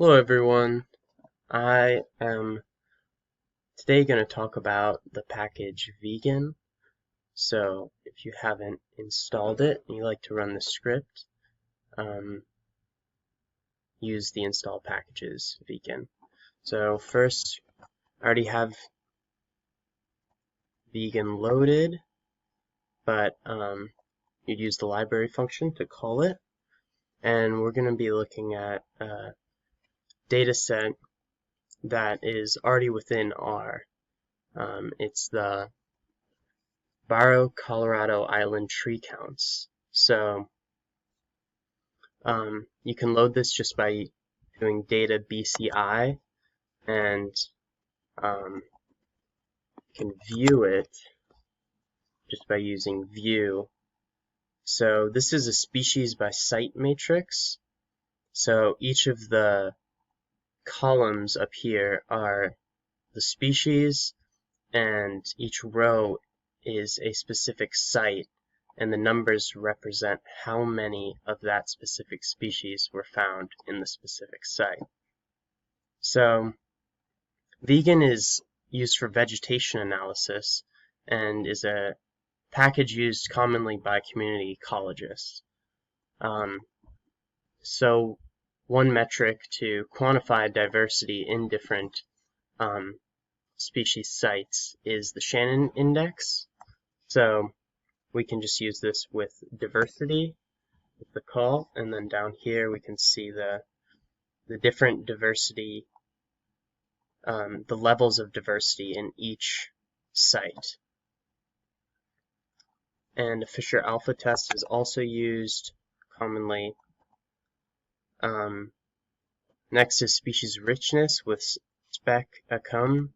Hello everyone, I am today going to talk about the package vegan. So if you haven't installed it and you like to run the script, use the install packages vegan. So first, I already have vegan loaded, but you'd use the library function to call it. And we're going to be looking at a data set that is already within R. It's the Barrow, Colorado Island tree counts. So you can load this just by doing data BCI, and you can view it just by using view. So this is a species by site matrix. So each of the columns up here are the species, and each row is a specific site, and the numbers represent how many of that specific species were found in the specific site. So vegan is used for vegetation analysis and is a package used commonly by community ecologists. So one metric to quantify diversity in different species sites is the Shannon Index. So we can just use this with diversity with the call, and then down here we can see the different diversity, the levels of diversity in each site. And a Fisher alpha test is also used commonly. Next is species richness with spec acum.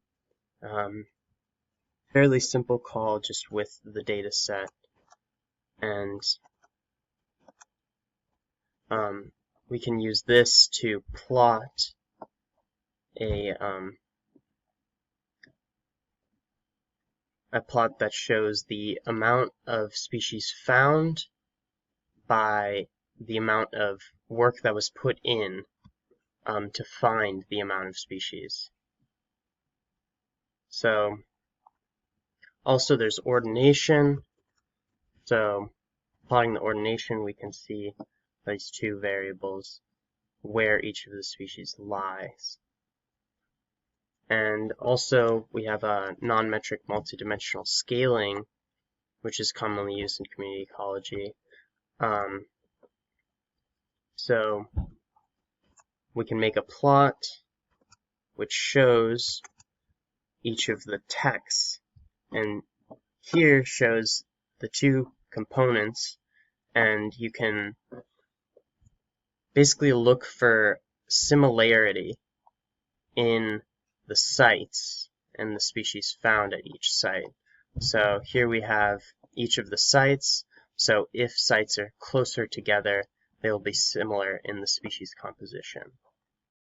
Fairly simple call just with the data set, and we can use this to plot a plot that shows the amount of species found by the amount of work that was put in to find the amount of species. So also there's ordination. So plotting the ordination, we can see these two variables where each of the species lies. And also we have a non-metric multidimensional scaling, which is commonly used in community ecology. So we can make a plot which shows each of the texts, and here shows the two components, and you can basically look for similarity in the sites and the species found at each site. So here we have each of the sites, so if sites are closer together, they will be similar in the species composition.